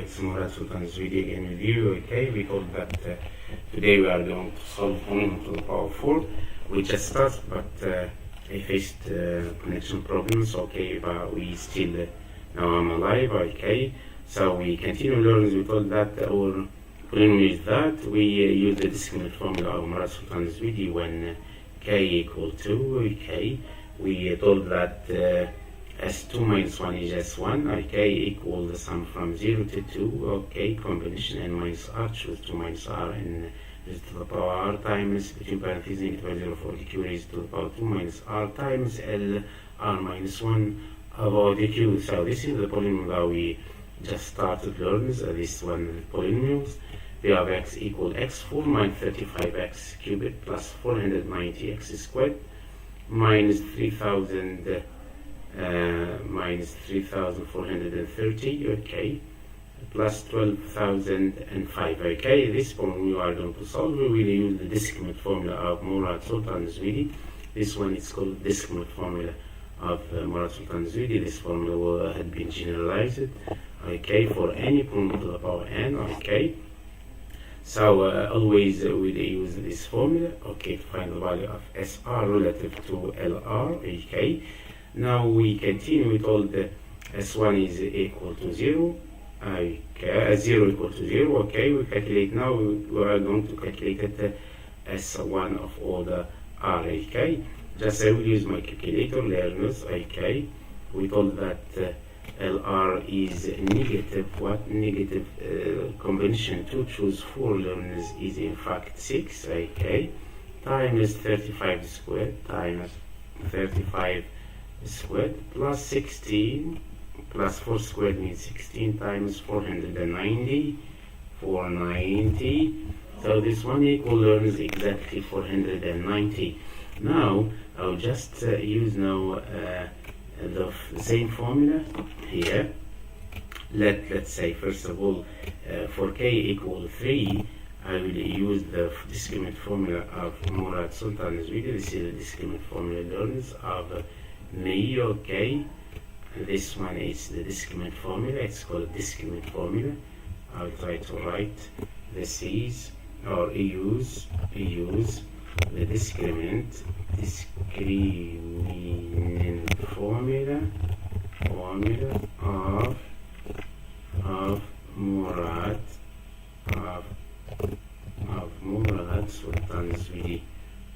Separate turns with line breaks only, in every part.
it's Mourad Sultan Ezouidi again with you. Okay, we told that today we are going to solve polynomial to the power 4. We just started, but I faced connection problems. Okay, but we still now I'm alive. Okay, so we continue learning. We told that our polynomial is that we use the discriminant formula of Mourad Sultan Ezouidi when k equal to k. We told that S2 minus 1 is S1, okay, equal the sum from 0 to 2, okay, combination n minus r, choose 2 minus r and raised to the power r times, between parentheses, negative 0 for the q raised to the power 2 minus r times L r minus 1 about the q. So this is the polynomial that we just started learning, this one polynomials. We have x equal x4 minus 35x cubed plus 490x squared minus 3000 minus 3,430, okay, plus 12,005, okay. This one we are going to solve. We will use the discriminant formula of Mourad Sultan Ezouidi. This one is called discriminant formula of Mourad Sultan Ezouidi. This formula had been generalized, okay, for any polynomial to the power n, okay. So always we'll use this formula, okay, to find the value of SR relative to LR, okay. Now we continue with all the S1 is equal to 0, okay, 0 equal to 0, okay, we calculate now, we are going to calculate it S1 of all the R, okay. Just I will use my calculator, learners, okay. We told that LR is negative, what? Negative combination to choose 4 learners is in fact 6, okay, times 35 squared times 35 squared plus 16 plus 4 squared means 16 times 490, 490. So this one equal learns exactly 490. Now I'll just use now the same formula here. Let's say first of all for k equal 3 I will use the discriminant formula of Mourad Sultan Ezouidi. This is the discriminant formula learns of me, okay. This one is the discriminant formula. It's called discriminant formula. I'll try to write this is or use the discriminant formula of Mourad Sultan Ezouidi,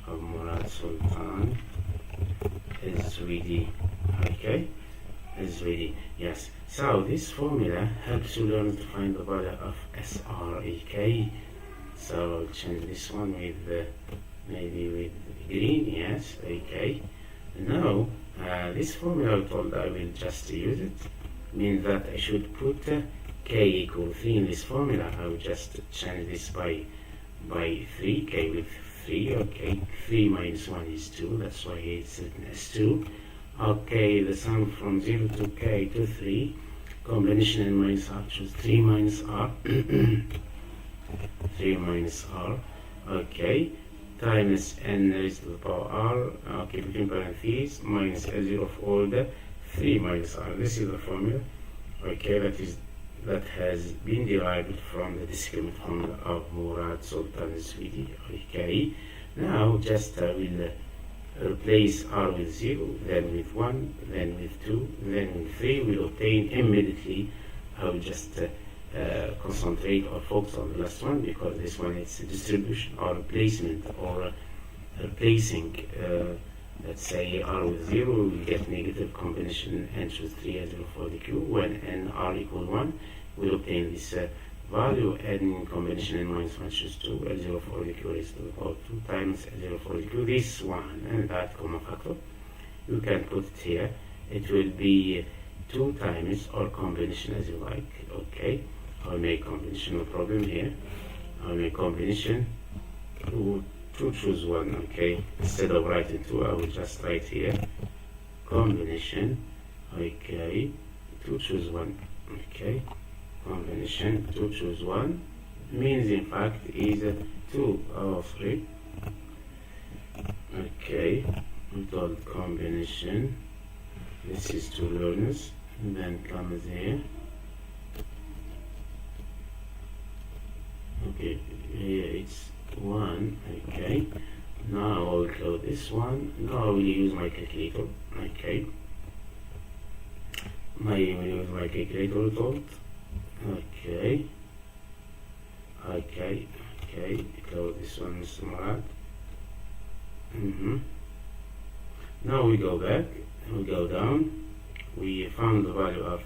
of Mourad Sultan Ezouidi, okay, Ezouidi, yes. So this formula helps you learn to find the value of SR, okay. So I'll change this one with maybe with green, yes, okay. Now this formula I told I will just use it, means that I should put k equal 3 in this formula. I will just change this by 3, k with 3, okay. 3 minus 1 is 2, that's why it's written as 2. Okay, the sum from 0 to k to 3, combination n minus r, choose 3 minus r, 3 minus r, okay, times n raised to the power r, okay, between parentheses, minus L0 of all the 3 minus r. This is the formula, okay, that has been derived from the discriminant formula of Mourad Sultan Ezouidi, okay. Now just will replace r with 0, then with 1, then with 2, then with 3. We'll obtain immediately. I will just concentrate or focus on the last one because this one is distribution or replacement or replacing. Let's say r with 0, we get negative combination n choose 3 as 0 for the q. When n r equal 1, we'll obtain this value n combination n minus 1 choose 2 L 0 for the q raised to the power 2 times L 0 for the q, this one and that common factor. You can put it here. It will be 2 times or combination as you like, okay. I'll make combination, no problem here. I'll make combination to choose 1, okay. Instead of writing 2, I will just write here combination, okay, to choose 1, okay. Combination to choose 1 means in fact is 2 or 3, okay. We called combination. This is 2 learners, and then comes here Okay, here it's 1. Okay, now I'll close this one. Now I will use my calculator. Okay, I will use my calculator result. Okay, close this one, Mr. Murad. Now we go back, we go down, we found the value of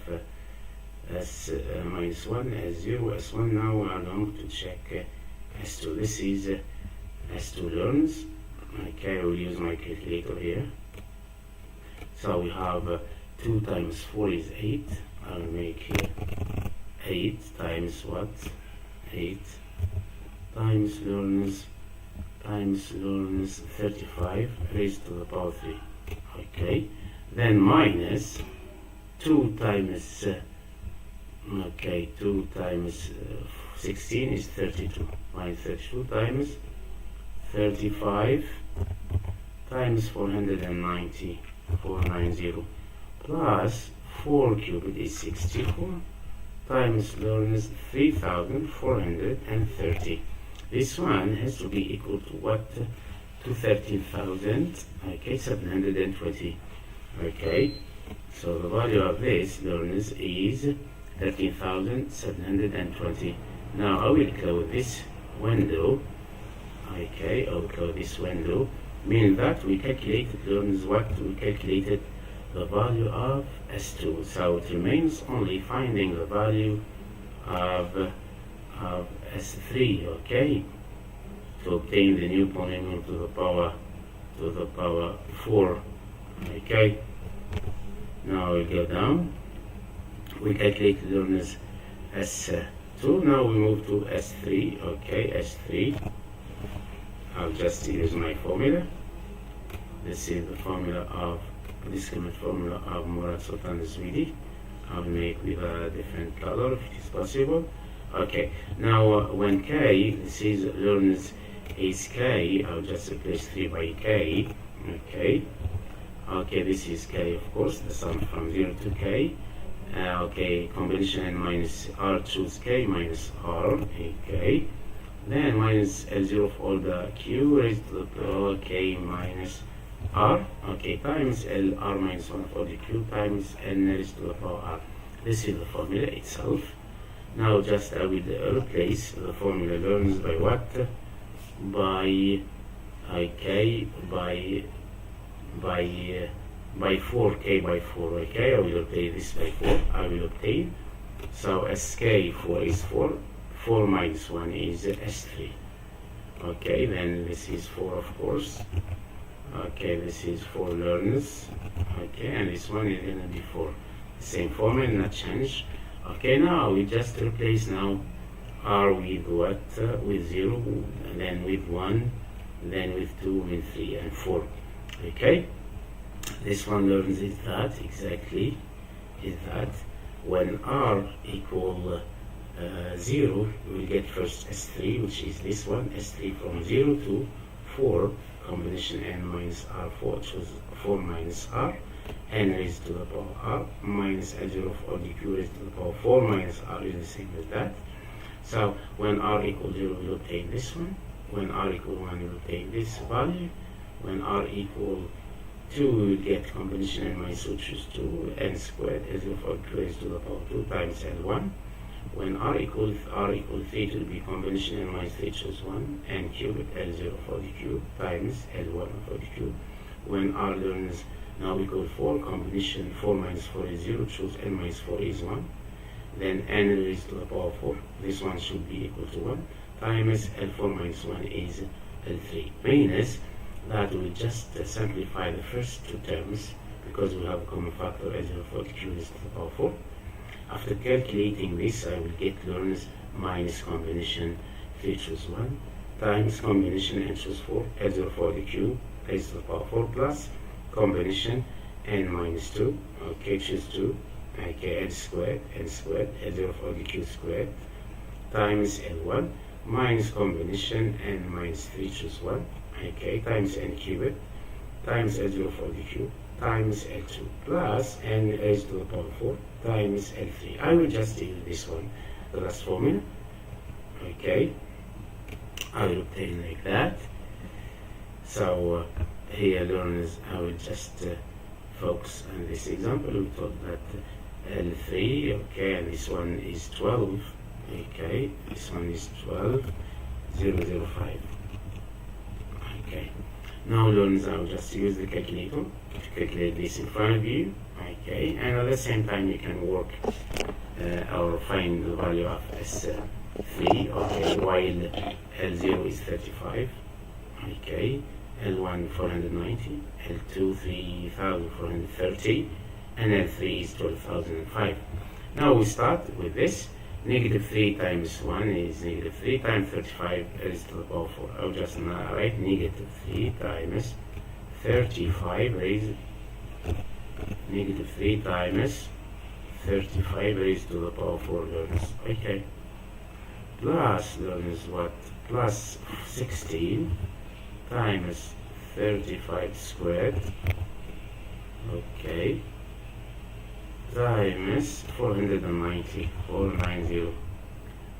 s minus 1, s0, s1. Now we are going to check s2. This is s2 learns. Okay, I will use my calculator here. So we have 2 times 4 is 8. I'll make here 8 times what? 8 times learns 35 raised to the power 3. Okay, then minus 2 times 2 times 16 is 32. Minus 32 times 35 times 490 plus 4 cubed is 64 times learns 3430. This one has to be equal to what? To 13,000. Okay, 720. Okay, so the value of this learners is 13,720. Now I will close this window. Okay, I will close this window, meaning that we calculated learners what? We calculated the value of S2. So it remains only finding the value of S3, okay, to obtain the new polynomial to the power 4. Okay, now we go down, we calculate the learners S2. Now we move to S3. Okay, S3, I'll just use my formula. This is the formula of discriminant formula of Mourad Sultan Ezouidi. I'll make with a different color if it is possible. Okay, now when k, this is learners is k, I'll just replace 3 by k. Okay, this is k, of course, the sum from 0 to k. Okay, combination n minus r, choose k minus r. Okay, then minus L0 of all the q raised to the power k minus r. Okay, times L r minus 1 of all the q times n raised to the power r. This is the formula itself. Now just I will replace the formula learns by what? By 4k by 4. Okay, I will obtain this by 4. I will obtain, so sk 4 is 4. 4 minus 1 is s3. Okay, then this is 4, of course. Okay, this is 4 learners. Okay, and this one is gonna be 4. Same formula, not change. Okay, now we just replace now r with what? With 0, and then with 1, then with 2, with 3, and 4. Okay, this one learns is that exactly is that when r equal 0, we get first s3, which is this one, s3 from 0 to 4, combination n minus r4, choose 4 minus r, n raised to the power r, minus L0 of the q raised to the power 4 minus r is the same as that. So when r equal 0, we'll obtain this one. When r equal 1, we'll obtain this value. When r equal 2, we will get combination n minus 2, choose 2, n squared, L0 of q raised to the power 2 times L1. When r equal 3, it will be combination n minus 3, choose 1, n cubed, L0 for the q times L1 for the q. When r learns now equal 4, combination 4 minus 4 is 0, choose n minus 4 is 1. Then n raised to the power 4, this one should be equal to 1, times L4 minus 1 is L3. Minus that will just simplify the first two terms, because we have a common factor L0 for the q raised to the power 4. After calculating this, I will get learns minus combination 3 choose 1 times combination n choose 4 L0 for the q raised to the power 4 plus combination n minus 2, okay, choose 2, okay, n squared, L0 for the q squared times L1 minus combination n minus 3 choose 1, okay, times n cubed times L0 for the q times L2 plus n raised to the power 4 times L3. I will just use this one, the last formula. Okay, I will obtain like that. So here, learners, I will just focus on this example. We thought that L3, okay, and this one is 12, okay, this one is 12, 005. Okay, now learners, I will just use the calculator to calculate this in front of you, okay, and at the same time you can work or find the value of S3, okay, while L0 is 35, okay, L1 490, L2 3430, and L3 is 12,005. Now we start with this. Negative 3 times 1 is negative 3 times 35 raised to the power 4. I'll just now write negative 3 times 35 raised, negative 3 times 35 raised to the power 4, learners. Okay. Plus, learners, what? Plus 16 times 35 squared, okay, times 490,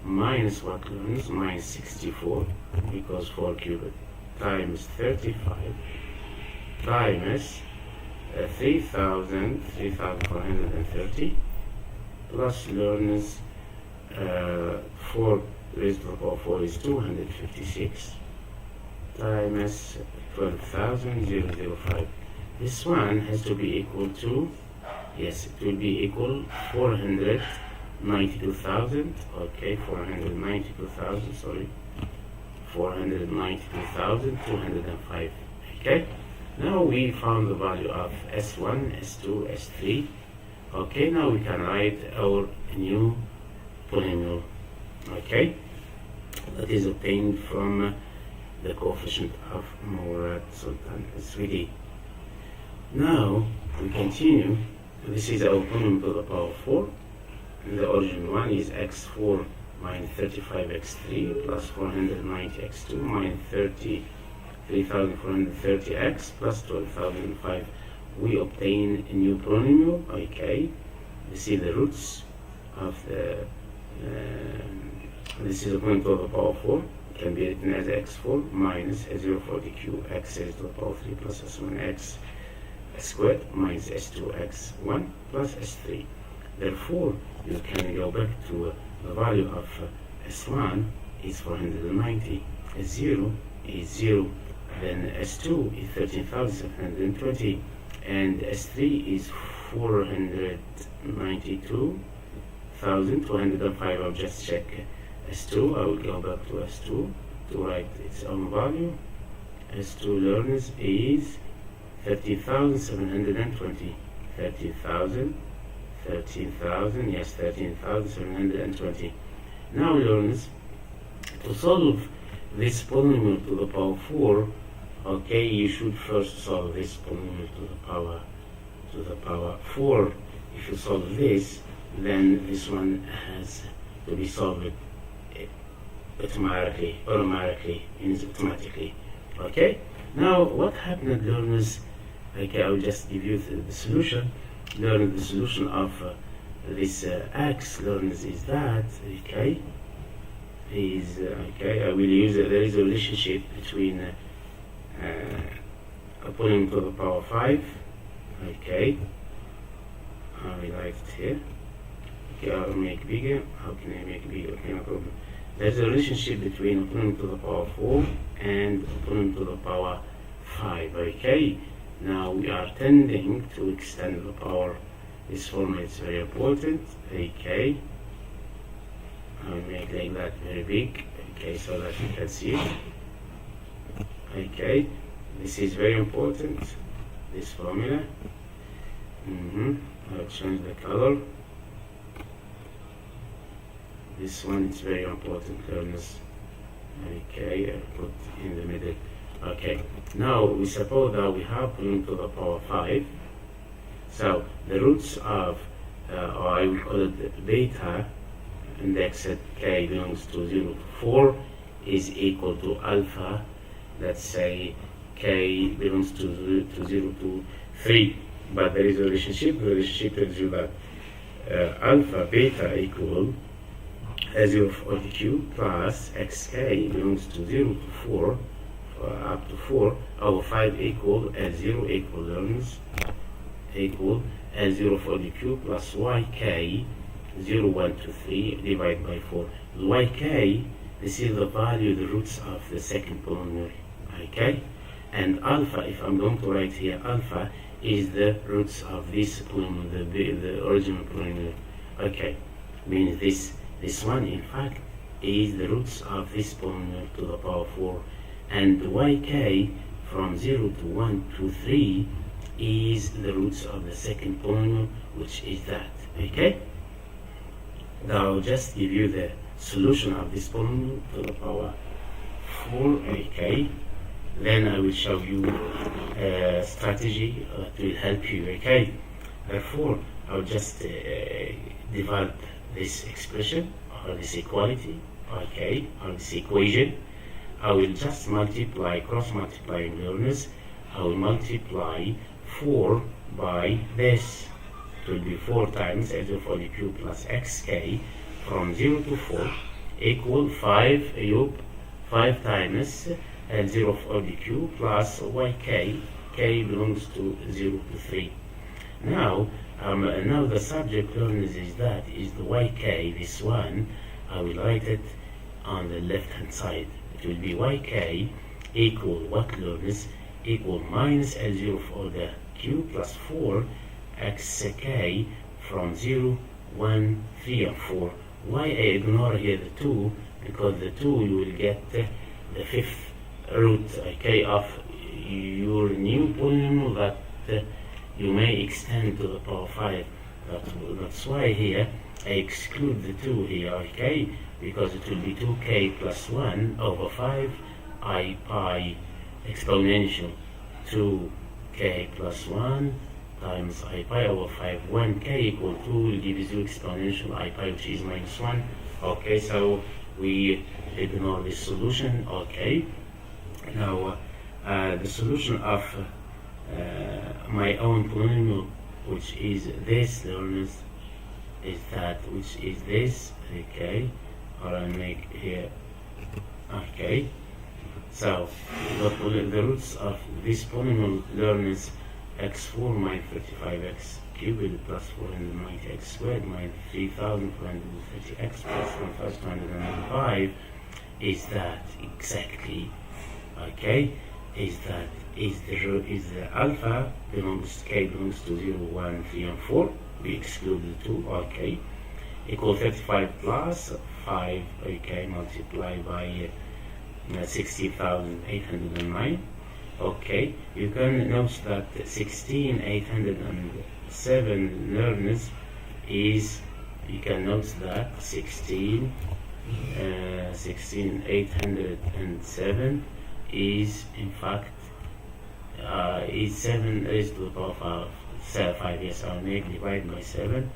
minus what, learners? Minus 64, because 4 cubed, times 35, times 3,430, plus, learners, 4 raised to the power 4 is 256, times 12,005. This one has to be equal to, yes, it will be equal 492,000, okay, 492,000, sorry, 492,205, okay. Now we found the value of S1, S2, S3, okay. Now we can write our new polynomial, okay, that is obtained from the coefficient of Mourad Sultan Ezouidi. Now we continue. This is our polynomial to the power 4. And the origin one is x4 minus 35x3 plus 490x2 minus 3,430x plus 12,005. We obtain a new polynomial. Okay, you see the roots of the this is a polynomial to the power 4. It can be written as x4 minus s040q x raised to the power 3 plus s1x squared minus s2x1 plus s3. Therefore, you can go back to the value of s1 is 490, s0 is 0, then s2 is 13,720, and s3 is 492,205. I'll just check S2, I will go back to S2 to write its own value. S2, learners, is 30,720. 13,000, yes, 13,720. Now, learners, to solve this polynomial to the power 4, okay, you should first solve this polynomial to the power 4. If you solve this, then this one has to be solved automatically, means automatically. Okay, now what happened, learners? Okay, I'll just give you the solution. Learn the solution of this x, learners, is that, okay, I will use there is a relationship between a polynomial to the power 5, okay, I will write it here. Okay, I'll make bigger. How can I make bigger? Okay, no problem. There's a relationship between a polynomial to the power 4 and a polynomial to the power 5. Okay, now we are tending to extend the power. This formula is very important. Okay, I'll make like that very big. Okay, so that you can see it. Okay, this is very important, this formula. I'll change the color. This one is very important, learners. Okay, I'll put in the middle. Okay, now we suppose that we have polynomial to the power 5. So the roots of, or I will call it beta, indexed k belongs to 0 to 4 is equal to alpha. Let's say k belongs to 0 to 3. But there is a relationship. The relationship tells you that alpha beta equal 0 of the cube plus xk belongs to 0 to 4 up to 4 over 5 equal L0 equal learners equal L0 for the cube plus yk 0, 1, 2, 3 divided by 4. Yk, this is the value, the roots of the second polynomial. Okay? And alpha, if I'm going to write here, alpha is the roots of this polynomial, the original polynomial. Okay? Means this one, in fact, is the roots of this polynomial to the power 4. And yk from 0 to 1 to 3 is the roots of the second polynomial, which is that. Okay? Now I'll just give you the solution of this polynomial to the power 4. Okay? Then I will show you a strategy that will help you. Okay? Therefore, I'll just develop this expression or this equality. Okay? Or this equation. I will just multiply, cross multiplying learners. I will multiply 4 by this. It will be 4 times L0 for the cube plus xk from 0 to 4 equal 5 times L0 for the cube plus yk. K belongs to 0 to 3. Now the subject learners is the yk, this one. I will write it on the left hand side. It will be yk equal what learners equal minus L0 for the cube plus 4 xk from 0, 1, 3 and 4. Why I ignore here the 2? Because the 2 you will get the fifth root, okay, of your new polynomial that you may extend to the power 5. That's why here I exclude the 2 here, okay, because it will be 2k plus 1 over 5 I pi exponential 2k plus 1 times I pi over 5. 1k equal 2 will give you exponential I pi, which is minus 1. Okay, so we ignore this solution. Okay, now the solution of my own polynomial, which is this, learners, is that, which is this. Okay, or I make here. Okay, so the roots of this polynomial, learners, x4 minus 35x cubed plus 490x squared minus 3430x plus 1295 is that exactly. Okay, is the alpha belongs to k belongs to 0, 1, 3 and 4. We exclude the 2. Okay, equal 35 plus 5. Okay, multiplied by 60,809. Okay, you can note that 16,807 learners is, you can note that 16,807 is in fact is 7 raised to the power of 5. Yes, I'll make divide by 7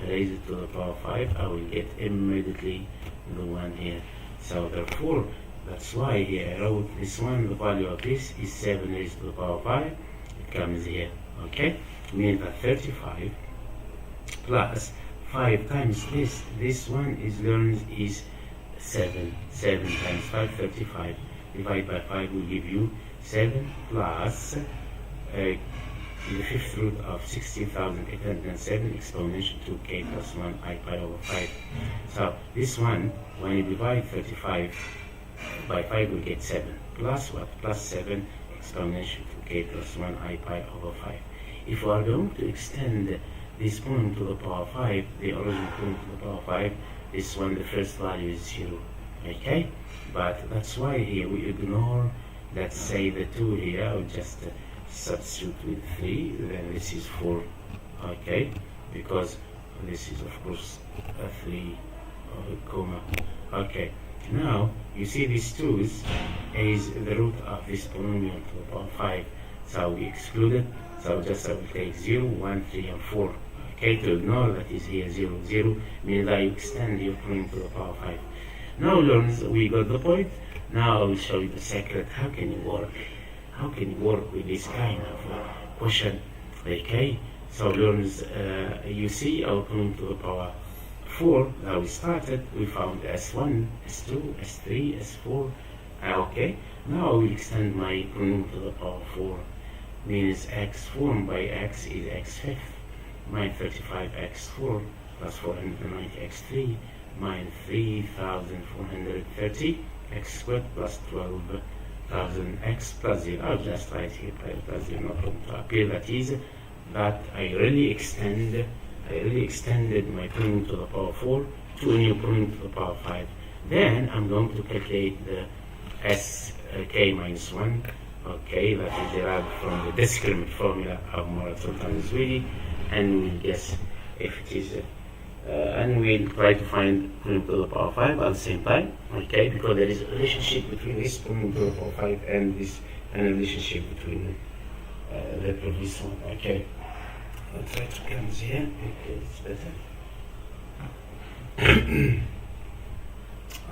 raised to the power 5. I will get immediately the one here. So therefore, that's why here I wrote this one. The value of this is 7 raised to the power 5. It comes here. Okay, means that 35 plus 5 times this one is learned is 7. 7 times 5, 35. Divide by 5 will give you 7 plus the fifth root of 16,807 exponential 2k plus 1 I pi over 5. So this one, when you divide 35 by 5, we get 7 plus what? Plus 7 exponential 2k plus 1 I pi over 5. If we are going to extend this point to the power 5, the original point to the power 5, this one, the first value is 0. Okay, but that's why here we ignore, let's say, the 2 here. I will just substitute with 3, then this is 4. Okay, because this is of course a 3 comma. Okay, now you see these 2's is the root of this polynomial to the power 5, so we exclude it. So just I will take 0, 1, 3 and 4. Okay, to ignore that is here 0, 0 means that you extend your polynomial to the power 5. Now learners, we got the point. Now I will show you the secret. How can you work? How can you work with this kind of question? Okay, so learners, you see our polynomial to the power 4 that we started, we found S1, S2, S3, S4. Okay, now I will extend my polynomial to the power 4, means x formed by x is x fifth, minus 35x4 plus 490x3 minus 3430 x squared plus 12,000x plus 0. I'll just write here plus 0, no problem to appear that is that I really extended my polynomial to the power 4 to a new polynomial to the power 5. Then I'm going to calculate the sk minus 1, okay, that is derived from the discriminant formula of Mourad Sultan Ezouidi, and we'll guess if it is, and we'll try to find polynomial to the power 5 at the same time, okay, because there is a relationship between this polynomial to the power 5 and this, and a relationship between the previous one, okay. I'll try to come here, okay, it's better.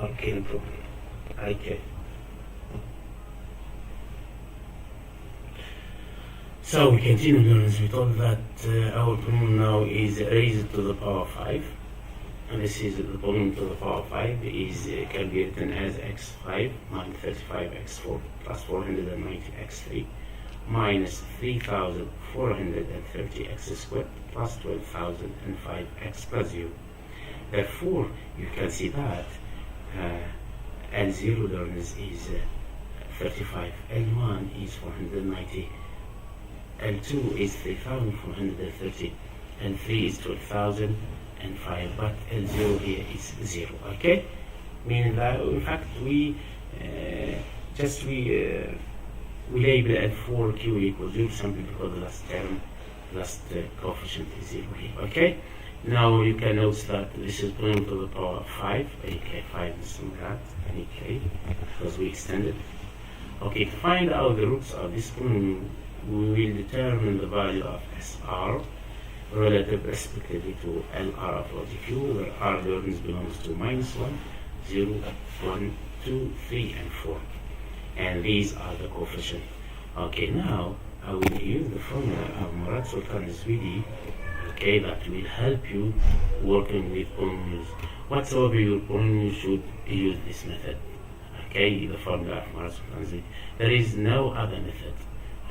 Okay, no problem. Okay. So we continue learning. We told that our polynomial now is raised to the power 5. And this is the polynomial to the power 5 is can be written as x5 minus 35x4 plus 490x3 minus 3430x squared plus 12,005x plus 0. Therefore, you can see that L0 learners is 35, L1 is 490, L2 is 3,430, L3 is 12,005, but L0 here is 0, okay? Meaning that, in fact, we label L4 Q equals 0 simply because the last coefficient is 0 here, okay? Now you can notice that this is polynomial to the power 5, okay, 5 is Murad, okay, because we extended. Okay, to find out the roots of this polynomial, we will determine the value of SR relative respectively to LR of logic Q, where R learns belongs to minus 1, 0, 1, 2, 3, and 4. And these are the coefficients. Okay, now I will use the formula of Mourad Sultan Ezouidi, okay, that will help you working with polynomials. Whatsoever your polynomial should use this method. Okay, the formula of Mourad Sultan Ezouidi. There is no other method.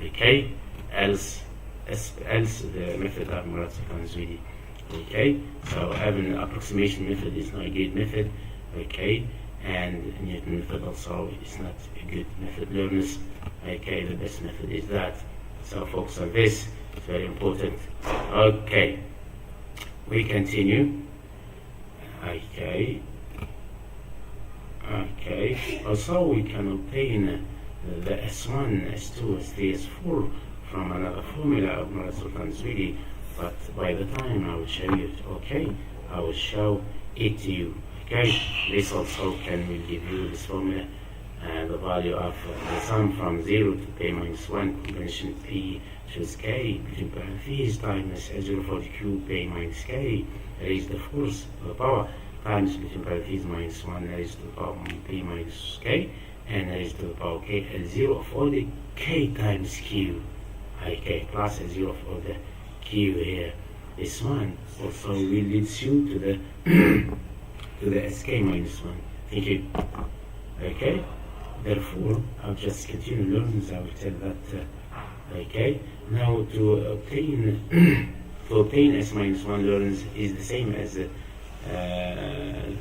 Okay, else the method of Mourad Sultan Ezouidi. Okay, so having an approximation method is not a good method. Okay, and Newton method also is not a good method. Learners, okay, the best method is that. So focus on this. It's very important. Okay, we continue. Okay. Also, we can obtain the S1, S2, S3, S4 from another formula of Mourad Sultan Ezouidi, but by the time I will show you it, okay, I will show it to you. Okay, this also will give you this formula and the value of the sum from 0 to p minus 1 convention p choose k between parentheses times S0 for the q p minus k raised to the fourth to the power times between parentheses minus 1 raised to the power p minus k and raised to the power k L0 of all the k times q ik plus L0 of all the q here. This one also will lead you to the to the sk minus 1. Thank you. Okay, therefore I'll just continue learning. I will tell that okay, now to obtain s minus 1 learns is the same as the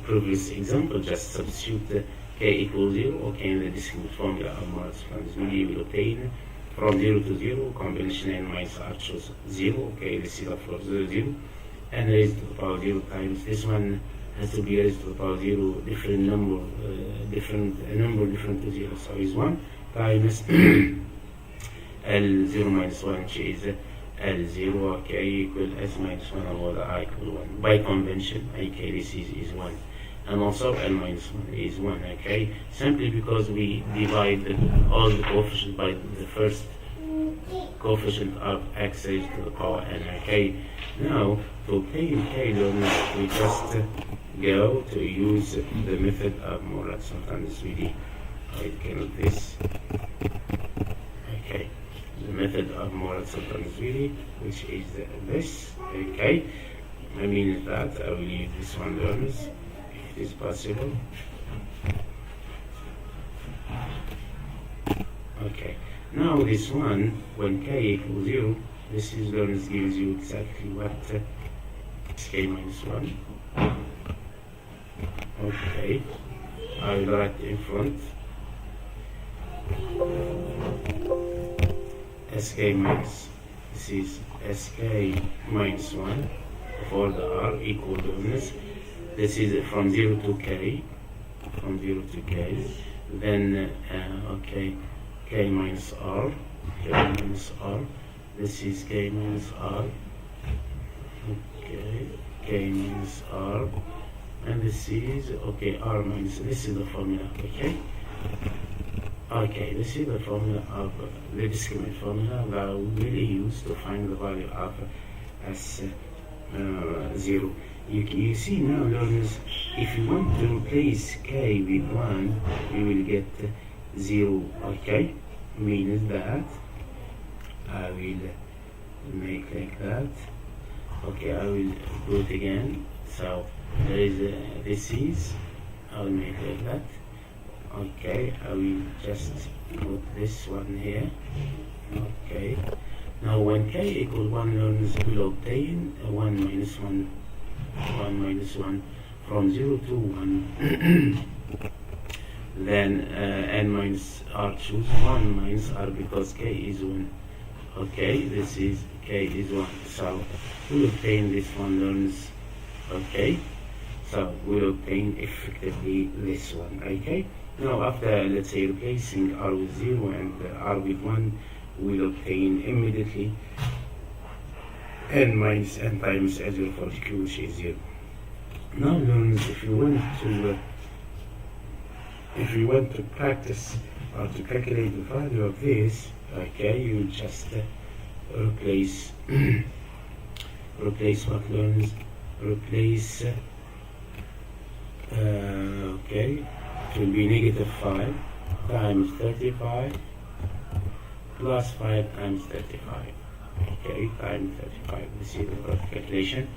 previous example. Just substitute k equals 0. Okay, in the discriminant formula of Mourad Sultan Ezouidi, we will obtain from 0 to 0 combination n minus r choose 0. Okay, this is of course 0 and raised to the power 0 times this one has to be raised to the power 0, different number different to 0, so is 1 times L0 minus 1, which is L0, okay, equal S minus 1 over I equal 1. By convention, okay, this is 1. And also L minus 1 is 1, okay, simply because we divide all the coefficients by the first coefficient of x raised to the power n, okay. Now, to obtain k learners, we just go to use the method of Mourad Sultan Ezouidi. I can this. Okay, the method of Mourad Sultan Ezouidi, which is this. Okay, I mean that I will use this one, learners, if it is possible. Okay, now this one, when k equals 0, this is, learners, gives you exactly what is k minus 1. Okay, I will write in front sk minus, this is sk minus 1 for the r equal, learners, this is from 0 to k, from 0 to k, then okay, k minus r, k minus r, this is k minus r, okay, k minus r, and this is, okay, r minus, this is the formula, okay? Okay, this is the formula of the discriminant formula that we really use to find the value of S0. You see now, learners, if you want to replace k with 1, you will get 0, okay? Means that I will make like that. Okay, I will do it again. So there is this is, I will make like that. Okay, I will just put this one here. Okay, now when k equals 1, learners, will obtain 1 minus 1, 1 minus 1 from 0 to 1. Then n minus r, choose 1 minus r because k is 1. Okay, this is k is 1, so we'll obtain this one, learners. Okay, so we'll obtain effectively this one. Okay, now after, let's say, replacing r with 0 and r with 1, we'll obtain immediately n minus n times S0 for q, which is 0. Now, learners, if you want to practice or to calculate the value of this, okay, you just replace what, learners? Replace okay, it will be negative 5 times 35 plus 5 times 35. Okay, times 35. This is the first calculation.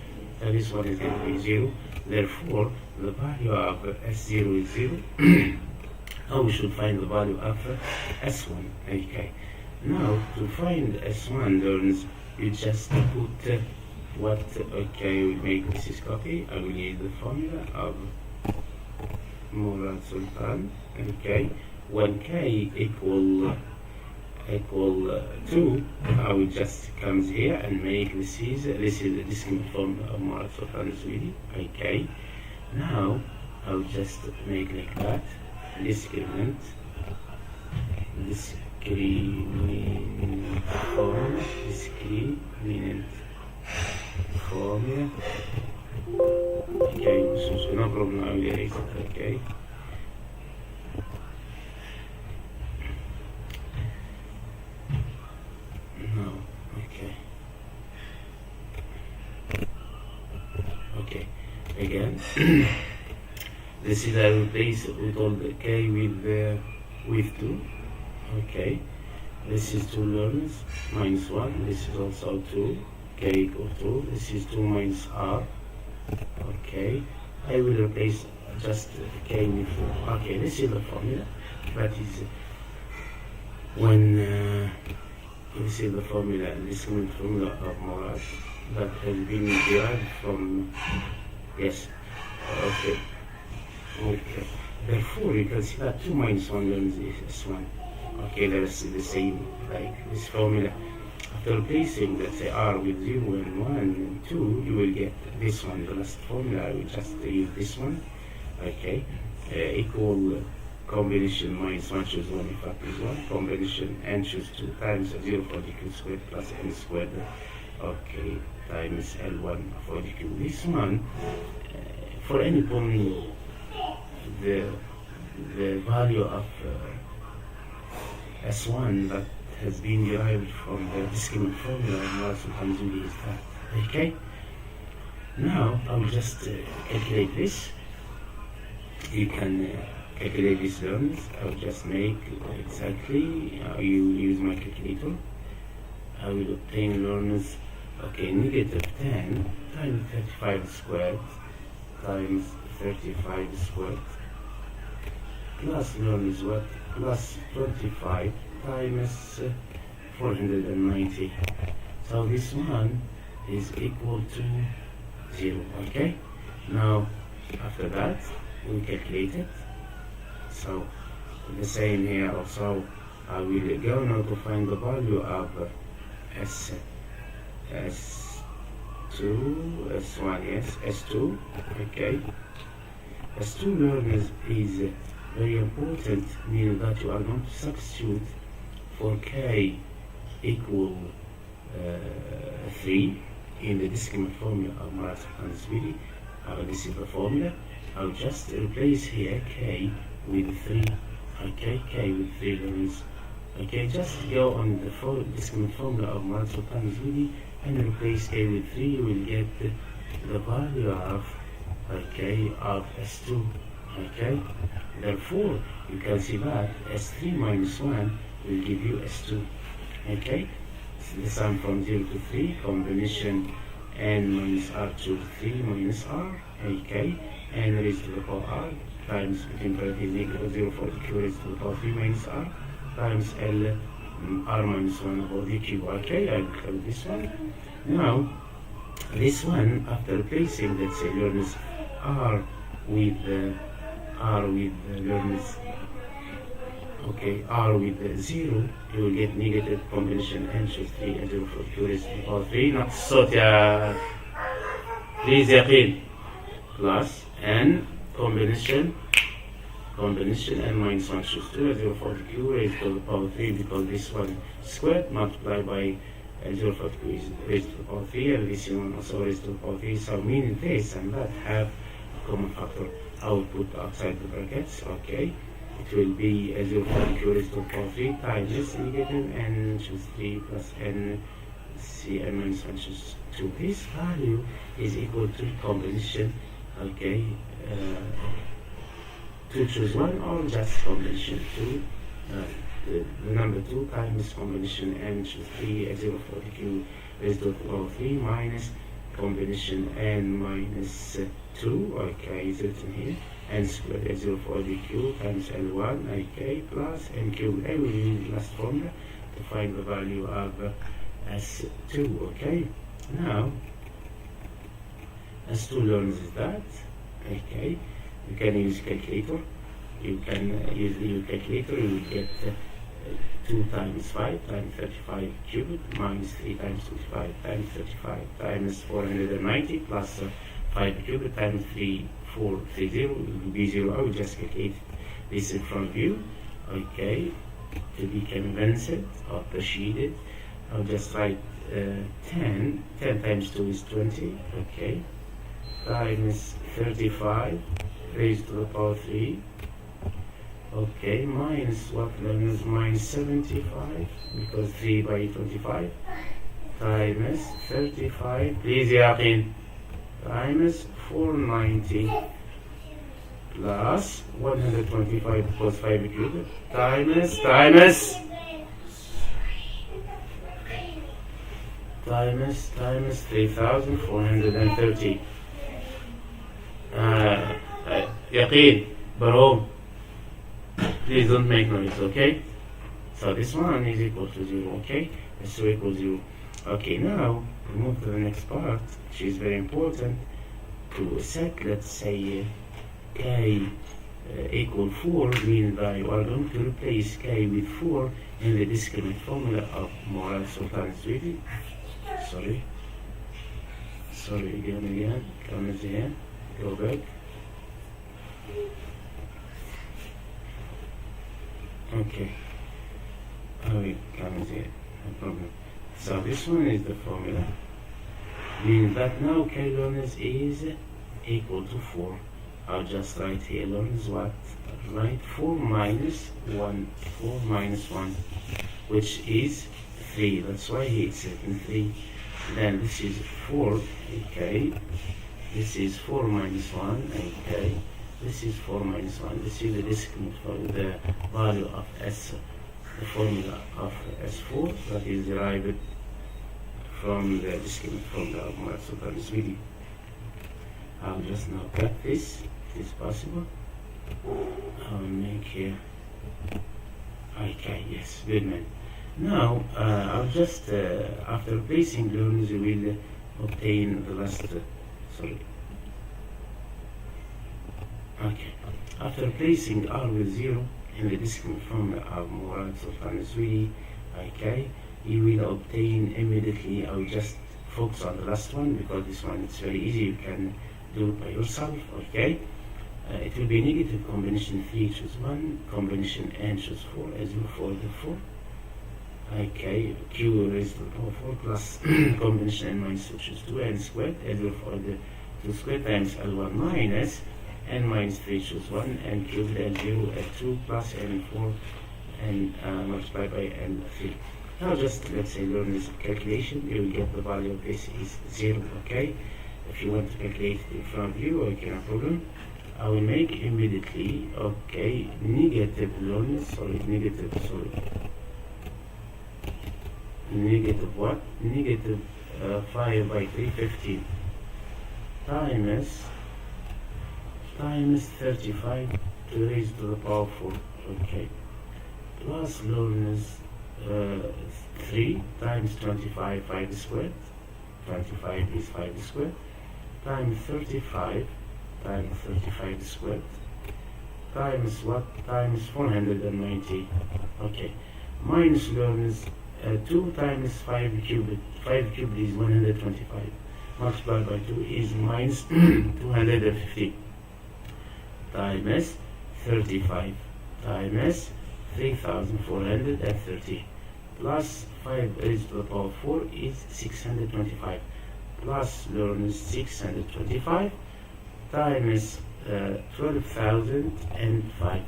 So this one is going to be 0. Therefore, the value of S0 is 0. Now we should find the value of S1. Okay. Now to find S1, learners, you just put what? Okay, we make this is copy. I will use the formula of Mourad Sultan. Okay, when k equal 2, I will just comes here and make this is the discriminant formula of Mourad Sultan Ezouidi. Okay, now I will just make like that. Discriminant formula. Okay, so no problem, I will erase it. Okay. No, okay. Okay, again. This is I replace with all the k with 2. Okay, this is 2, learners, minus 1. This is also 2. K equal 2. This is 2 minus r. Okay, I will replace just k with 4. Okay, this is the formula. That is when this is the formula, this formula of Murad that has been derived from, yes. Okay. Okay. Therefore, you can see that 2 minus 1 learns is 1. Okay, that's the same like this formula. After replacing, let's say, r with 0 and 1 and 2, you will get this one, the last formula. I will just use this one. Okay, equal combination minus 1 choose 1 if that is 1. Combination n choose 2 times 0 for dq squared plus n squared. Okay, times L1 for dq. This one, for any polynomial, the value of S1 that has been derived from the discriminant formula of Mourad Sultan Ezouidi is that. Okay? Now I will just calculate this. You can calculate these terms. I will just make exactly, you use my calculator. I will obtain learners Okay, negative 10 times 35 squared times 35 squared plus learn is what? Plus 25 times 490. So this one is equal to 0. Okay, now after that we calculate it. So the same here also. I will go now to find the value of S2, S1, yes, S2, okay. S2 learners is very important, meaning that you are going to substitute for K equal 3 in the discriminant formula of Mourad Sultan Ezouidi. This is the formula. I'll just replace here K with 3, okay, K with 3 learners. Okay, just go on the discriminant formula of Mourad Sultan Ezouidi and replace K with 3. You will get the value of, okay, of S2. Okay, therefore you can see that S3 minus 1 will give you S2. Okay, so the sum from 0 to 3, combination n minus r to 3 minus r, okay, n raised to the power r times between parentheses negative 0 for q raised to the power 3 minus r times L r minus 1 over the q. Okay, I will close this one. Now, this one, after replacing, let's say, learners r with learners, okay, r with 0, you will get negative combination n to 3 and 0 for q raised to the power 3. Not صوت يا please يقين plus n combination n minus 1 choose 2 0 for the q raised to the power 3, because this one squared multiplied by 0 for the q is raised to the power 3, and this one also raised to the power 3. So meaning this and that have a common factor. I will put outside the brackets. Okay, it will be 0 for the q raised to the power 3 times this negative n choose 3 plus n c n minus 1 choose 2. This value is equal to combination, okay, 2 choose 1 or just combination 2, the number 2 times combination n choose 3 0 for the q raised to the power 3 minus combination n minus 2, okay, is written here, n squared 0 for the q times L1, okay, plus n cubed. I will use the last formula to find the value of S2, okay. Now, S2 learns is that, okay, you can use calculator. You can use the calculator. You will get 2 times 5 times 35 cubed minus 3 times 25 times 35 times 490 plus 5 cubed times 3430 will be 0. I will just calculate this in front of you, okay, to be convinced or appreciated. I'll just write 10 times 2 is 20, okay, times 35 raised to the power 3, okay, minus what learners, minus 75, because 3 by 25, times 35, please yaqeen, times 490, plus 125 plus 5 cubed, times 3,430. Yaqeen, Barom, please don't make noise, okay? So this one is equal to 0, okay? S2 equals 0. Okay, now we move to the next part, which is very important to set, let's say, K equal 4, means that you are going to replace K with 4 in the discriminant formula of Mourad Sultan Ezouidi. Sorry, again, come here, go back. Okay, I will come here, no problem. So this one is the formula, meaning that now K learners is equal to 4. I'll just write here learners what? Write 4 minus 1, which is 3. That's why it's in 3. Then this is 4, okay. This is 4 minus 1, okay. This is 4 minus 1. This is the discriminant for the value of S, the formula of S4 that is derived from the discriminant formula of Mourad Sultan Ezouidi. I'll just now cut this, if it's possible. I'll make here, okay, yes, good man. Now, I'll just, after replacing learners, we will obtain the last, sorry. Okay, after replacing R with 0 in the discriminant formula of Mourad Sultan Ezouidi, okay, you will obtain immediately. I will just focus on the last one because this one is very easy, you can do it by yourself, okay. It will be negative combination 3 choose 1, combination n choose 4 as you for the 4, okay, q raised to the power 4 plus combination n minus 2 choose 2 n squared as you for the 2 squared times l1 minus n minus 3 choose 1 and cubed l0 l2 plus n4 and multiplied by n3. Now just let's say learn this calculation, you will get the value of this is 0, okay. If you want to calculate it in front of you, okay, no problem. I will make immediately, okay, negative what? Negative 5 by 3, 15 times 35 to raise to the power 4, okay, plus learners 3 times 25, 5 squared, 25 is 5 squared, times 35 times 35 squared, times what? Times 490, okay, minus learners 2 times 5 cubed, 5 cubed is 125, multiplied by 2 is minus 250, times 35 times 3430 plus 5 raised to the power 4 is 625 plus learners 625 times 12,005.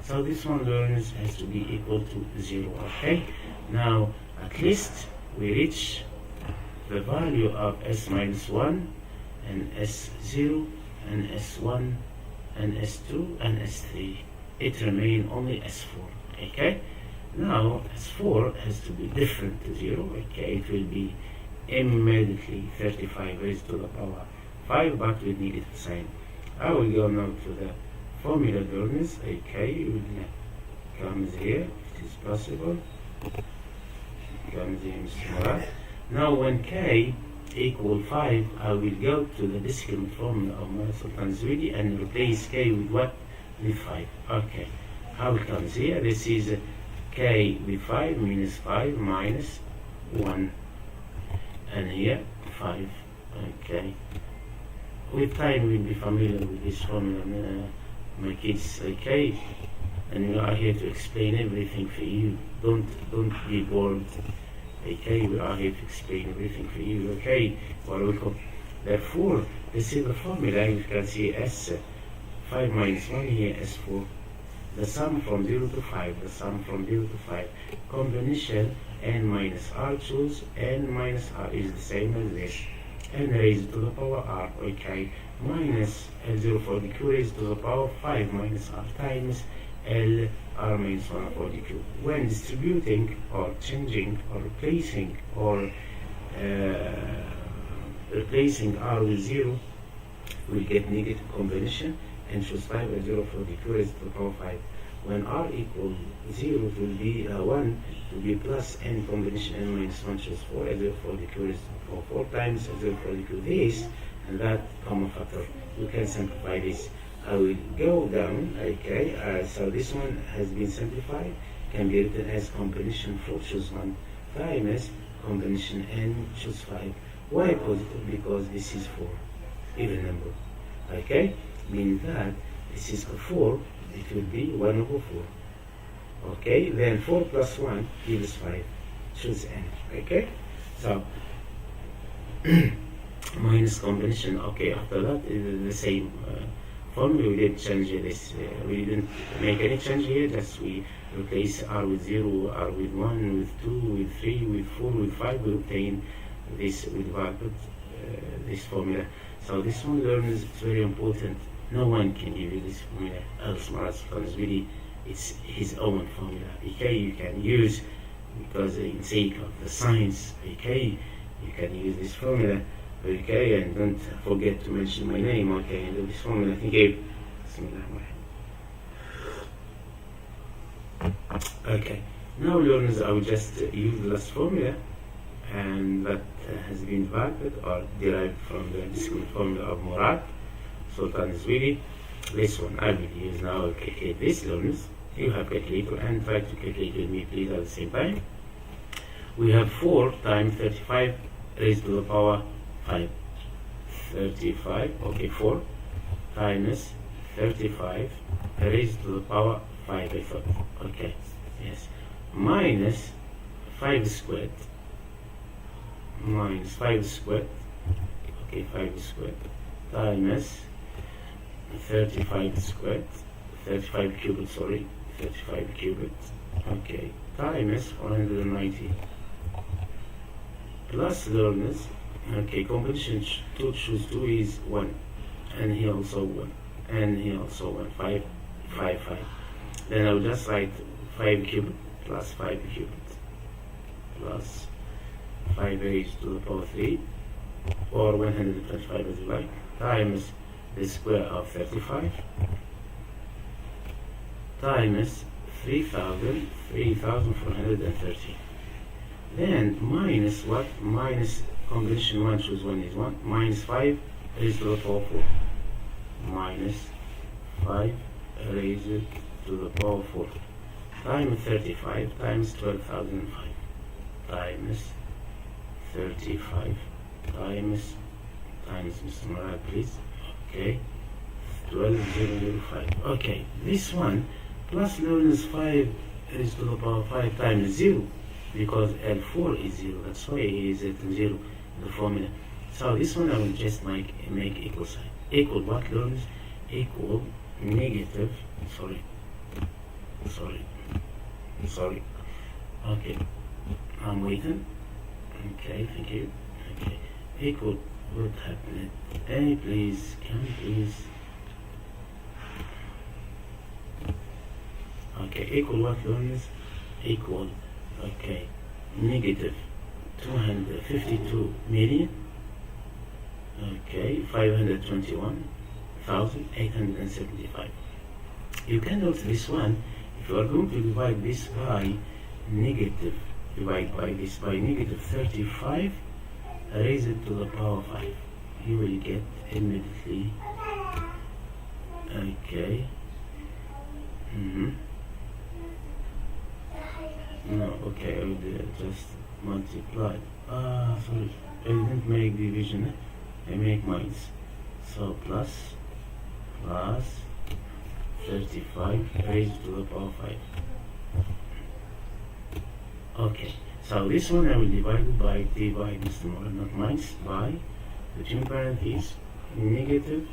So this one learners has to be equal to 0, okay. Now at least we reach the value of s minus 1 and s0 and s1 and s2 and s3. It remains only s4, okay. Now s4 has to be different to 0, okay. It will be immediately 35 raised to the power 5, but with negative sign. I will go now to the formula learners, okay. It will comes here, if it is possible. Comes here, Mr. Murad. Now when k equal 5, I will go to the discriminant formula of Mourad Sultan Ezouidi and replace k with what? With 5. Okay. How it comes here? This is k with 5 minus 5 minus 1. And here 5. Okay. With time we'll be familiar with this formula, my kids, okay? And we are here to explain everything for you. Don't be bored. Okay, we are here to explain everything for you, okay? Well, welcome. Therefore, this is the formula. You can see S 5 minus 1 here, S4. The sum from 0 to 5, the sum from 0 to 5. Combination n minus r choose n minus r is the same as this. N raised to the power r, okay, minus L0 for the q raised to the power 5 minus r times L r minus 1 for the q. When distributing or changing or replacing r with 0, we get negative combination and choose 5 and 0 for the q raised to the power 5. When r equals 0, it will be 1, it will be plus n combination n minus 1 choose 4 and 0 for the q raised to the power 4 times 0 for the q. This and that common factor. You can simplify this. I will go down, okay, so this one has been simplified, can be written as combination 4 choose 1 times combination n choose 5. Why positive? Because this is 4, even number, okay, means that this is 4, it will be 1 over 4, okay, then 4 plus 1 gives 5, choose n, okay, so minus combination, okay, after that is the same formula. We didn't change this, we didn't make any change here, just we replace r with 0, r with 1, with 2, with 3, with 4, with 5, we obtain this with value, this formula. So this one learners, it's very important. No one can give you this formula else. Mourad Sultan Ezouidi, it's his own formula, okay, you can use, because in sake of the science, okay, you can use this formula. Okay, and don't forget to mention my name. Okay, and do this formula. Okay. Okay, now learners, I will just use the last formula, and that has been developed or derived from the discriminant formula of Mourad Sultan Ezouidi. This one I will use now. Calculate this, learners. You have calculator and try to calculate with me, please, at the same time. We have 4 times 35 raised to the power 5. 35, okay, 4 times 35 raised to the power 5, I thought. Okay, yes. Minus 5 squared. Minus 5 squared. Okay, 5 squared. Times 35 squared. 35 cubed, sorry. 35 cubed. Okay, times 190. Plus, learners, okay, competition to choose 2 is 1, and here also 1, and here also 1, 5, 5, 5. Then I'll just write 5 cubed plus 5 cubed plus 5 raised to the power 3, or 125 as you like, times the square of 35, times 3,430. Then minus what? Minus combination 1 choose 1 is 1. Minus 5 raised to the power 4. Minus 5 raised to the power 4. Times 35 times 12,005. Times 35 times Mr. Murad, please. Okay. 12,005. Okay. This one plus learners 5 raised to the power 5 times 0. Because L4 is 0, that's why it is at 0 in the formula. So this one I will just make equal sign. Equal what, learners? Equal negative, sorry. Okay, I'm waiting. Okay, thank you. Okay, equal what happened? A, please, can you please? Okay, equal what, learners? Equal. Okay, negative 252 million. Okay, 521,875. You can note this one. If you are going to divide this by negative, divide by this by negative 35, raise it to the power 5. You will get immediately. Okay. No, okay, I will just multiply. Sorry, I didn't make division, I make minus. So plus 35 raised to the power 5. Okay, so this one I will divide by Mr. Murad, not minus, by between parentheses negative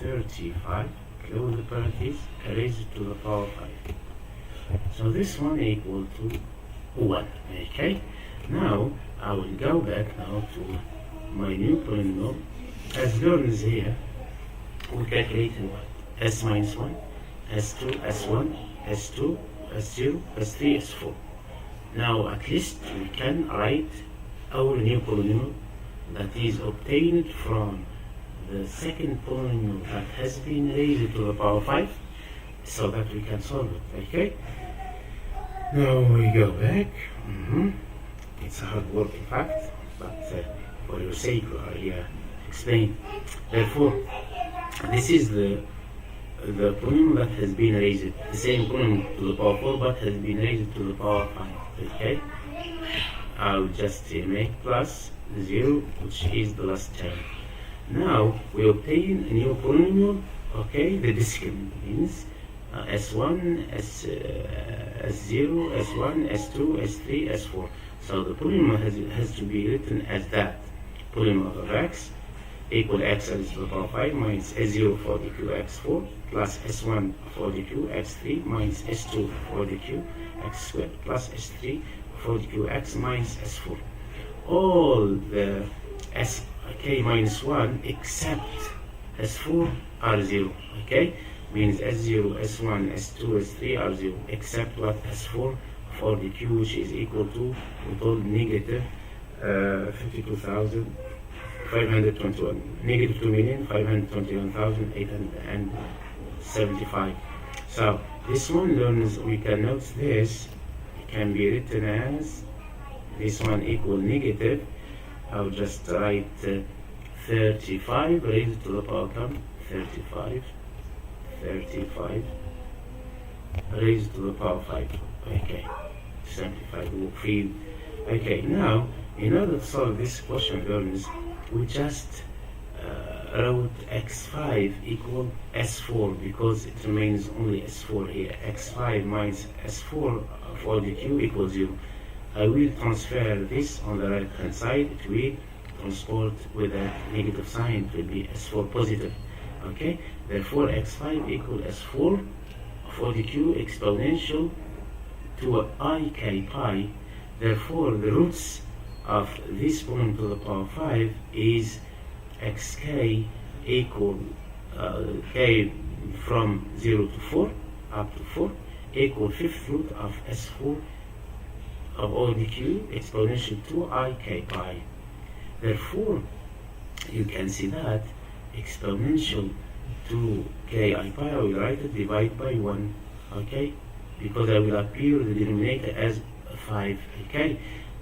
35, close the parentheses, raised to the power 5. So this one equal to 1. Okay. Now I will go back now to my new polynomial. As learners here, we calculated what? S minus 1, S2, S1, S2, S0, S3, S4. Now at least we can write our new polynomial that is obtained from the second polynomial that has been raised to the power 5, so that we can solve it. Okay. Now we go back. It's a hard work, in fact, but for your sake, I explain. Therefore, this is the polynomial that has been raised, the same polynomial to the power 4, but has been raised to the power 5. Okay, I'll just make plus 0, which is the last term. Now we obtain a new polynomial. Okay, the discriminant means S1, S0, S1, S2, S3, S4. So the polynomial has to be written as that. Polynomial of x equal x raised to the power 5 minus S0 for the q x4 plus S1 for the q x3 minus S2 for the q x squared plus S3 for the q x minus S4. All the k minus 1 except S4 are 0. Okay, means S0, S1, S2, S3 are 0, except what? S4 for the q, which is equal to, we told, negative 52,521, negative 2,521,875. So this one, learners, we can note this can be written as this one equal negative. I'll just write 35 raised to the power come 35 raised to the power 5. Okay, simplify the field. Okay, now in order to solve this question, learners, we just wrote x5 equal s4 because it remains only s4 here. x5 minus s4 for the q equals 0. I will transfer this on the right hand side. It will transport with a negative sign. It will be s4 positive. Okay, therefore x5 equal s4 for the q exponential to ik pi. Therefore the roots of this point to the power 5 is xk equal k from 0 to 4 up to 4 equal fifth root of s4 of all the q exponential to ik pi. Therefore you can see that exponential to ki pi, I will write it divide by 1, okay, because I will appear the denominator as 5, okay.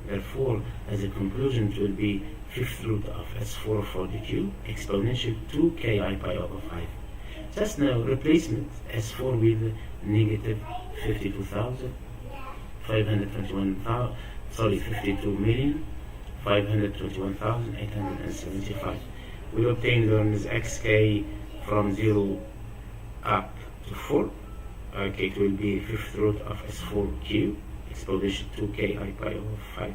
Therefore, as a conclusion, it will be fifth root of s4 for the q exponential to ki pi over 5. Just now, replacement s4 with negative 52,521,875. We obtain learners xk from 0 up to 4. Okay, it will be fifth root of s4q exponential to ki pi over 5.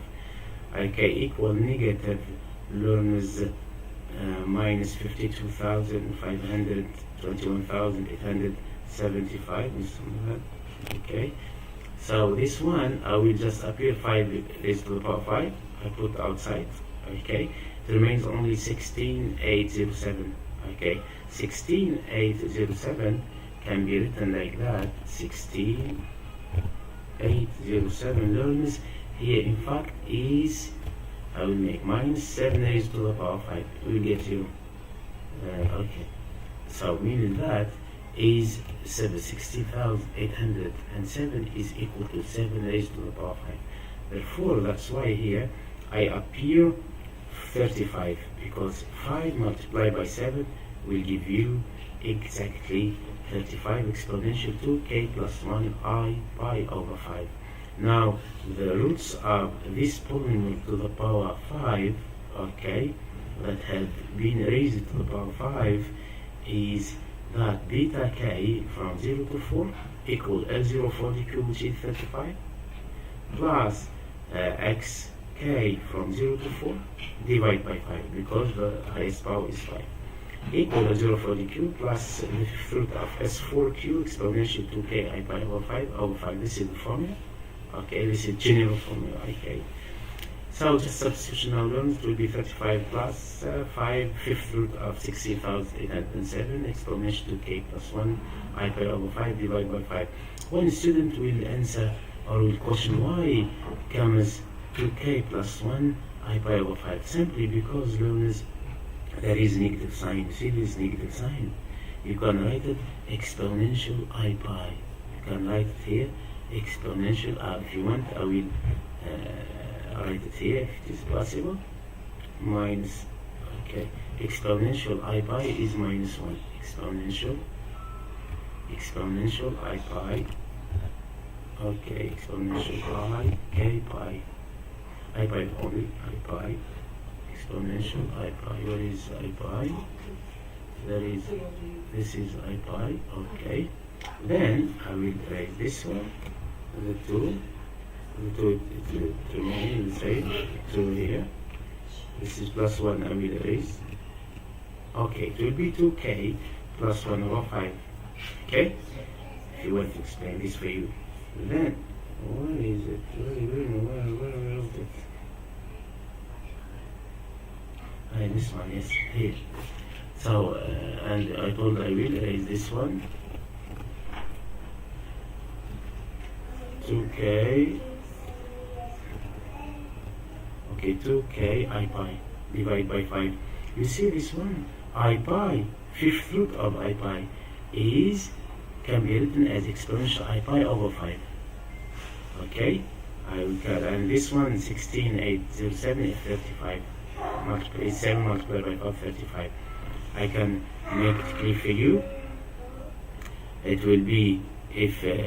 Ik equal negative learners minus 52,521,875. Okay, so this one I will just appear 5 raised to the power 5. I put outside. Okay, it remains only 16,807. Okay, 16,807 can be written like that. 16,807 learners here in fact is, I will make minus 7 raised to the power 5. We will get you okay, so meaning that is 60,807 is equal to 7 raised to the power 5. Therefore that's why here I appear 35, because 5 multiplied by 7 will give you exactly 35 exponential to k plus 1 I pi over 5. Now the roots of this polynomial to the power 5, okay, that had been raised to the power 5 is that beta k from 0 to 4 equal L0 for the q, which is 35, plus x k from 0 to 4 divided by 5, because the highest power is 5, equal to 0 for the q plus the fifth root of s4q exponential to ki pi over 5 over 5. This is the formula. Okay, this is general formula. Okay, so just substitution now learns will be 35 plus 5 fifth root of 16,807 exponential to k plus 1 I pi over 5 divided by 5. One student will answer or will question why comes to k plus 1 I pi over 5. Simply because learners, there is negative sign. See this negative sign? You can write it exponential I pi. You can write it here exponential. If you want, I will write it here if it is possible. Minus, okay, exponential I pi is minus 1. Exponential I pi. Okay, exponential I k pi. I pi only I pi. Exponential I pi. Where is I pi? There is, this is I pi. Okay, then I will write this one, the 2 to remain the same, 2 here. This is plus 1, I will erase. Okay, it will be 2k plus 1 over 5. Okay, if you want to explain this for you. Then, where is it? Where is it? This one, yes, here. So, and I told I will erase this one. 2k. Okay, 2k I pi divided by 5. You see this one, I pi, fifth root of I pi, can be written as exponential I pi over 5. Okay, I will cut, and this one 16807 is 35. Is 7 multiplied by 5, 35. I can make it clear for you. It will be if it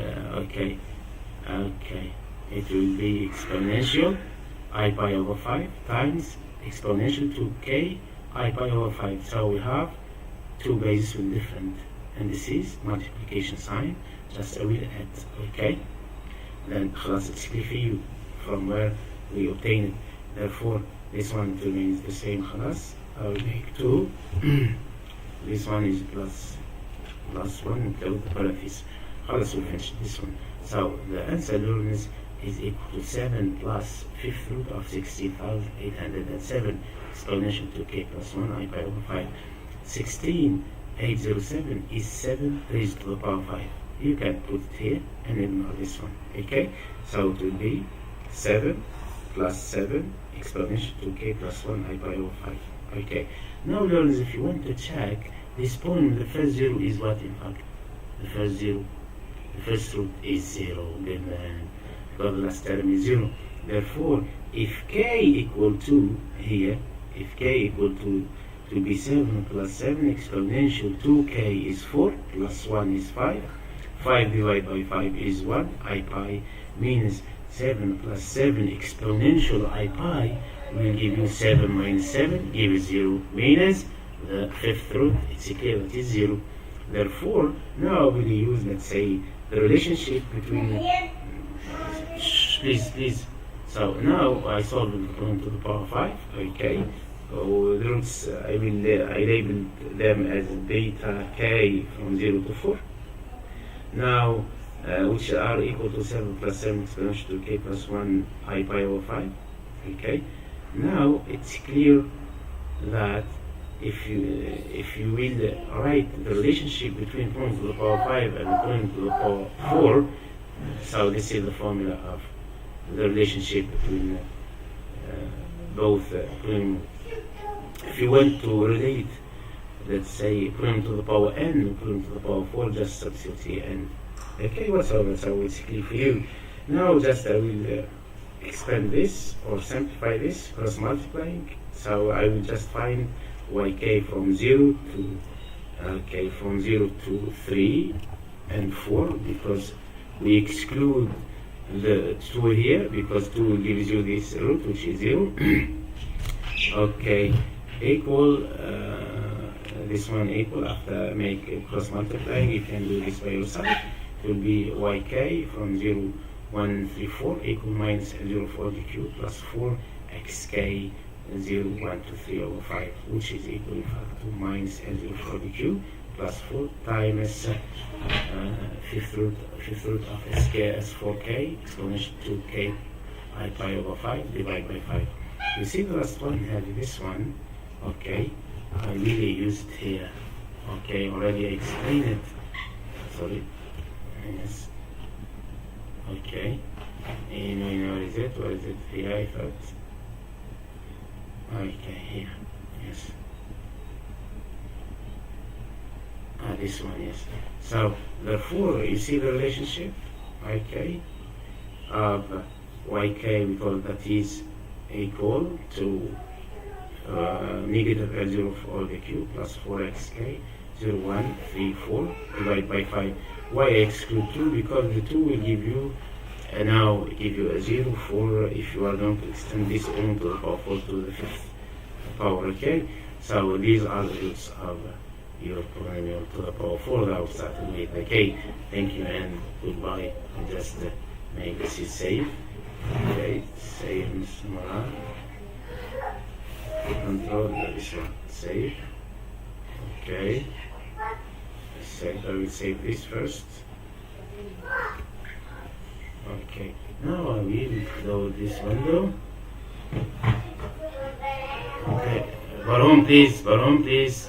will be exponential I pi over 5 times exponential 2k I pi over 5. So we have two bases with different indices, multiplication sign, just a will add. Okay, then خلاص it's clear for you from where we obtain it. Therefore this one remains the same. خلاص I will make 2 this one is plus 1 include the parentheses. خلاص we finished this one. So the answer learners is equal to 7 plus fifth root of 16,807 exponential 2k plus 1 I pi over 5. 16,807 is 7 raised to the power 5. You can put it here and ignore this one. Okay, so it will be 7 plus 7 exponential 2k plus 1 I pi over 5. Okay, now learners, if you want to check this point, the first zero is what? In fact, the first root is 0, then because the last term is 0. Therefore, if k equal to here, if k equal to be 7 plus 7 exponential 2k is 4 plus 1 is 5. 5 divided by 5 is 1. I pi means 7 plus 7 exponential I pi will give you 7 minus 7 gives 0, means the fifth root, it's clear that is 0. Therefore, now we will use, let's say, the relationship between please. So now I solved the problem to the power 5. Okay, so the roots I labeled them as beta k from 0 to 4. Now which are equal to 7 plus 7 exponential to k plus 1 I pi over 5. Okay, now it's clear that if you will write the relationship between point to the power 5 and point to the power 4, so this is the formula of the relationship between both. If you want to relate, let's say, point to the power n and point to the power 4, just substitute here n. Okay, whatsoever, so it's clear for you. Now just I will expand this or simplify this cross multiplying. So I will just find yk from 0 to 3 and 4, because we exclude the 2 here because 2 gives you this root which is 0. Okay, equal this one equal, after make cross multiplying you can do this by yourself. It will be yk from 0 1 3 4 equal minus 0 4 dq plus 4 xk 0 1 2 3 over 5, which is equal in fact to minus 0 4 dq plus 4 times fifth root of sk as 4k exponential 2k I pi over 5 divided by 5. You see the last one had this one. Okay, I really used it here. Okay, already I explained it. Sorry. Yes. Okay. Where is it? Where is it? Here I thought. Okay, here. Yes. This one, yes. So therefore you see the relationship, okay, of yk, we call that is equal to negative L0 for all the q plus 4xk 0 1 3 4 divided by 5. Why I exclude 2? Because the 2 will give you now give you a 0 for if you are going to extend this on to the power 4 to the fifth power. Okay, so these are the roots of your polynomial to the power 4 that was started with. Okay, thank you and goodbye. And just make this is safe. Okay, save Mr. Murad. Control this one. Save. Okay. I will save this first. Okay. Now I will close this window. Okay. Baron, please.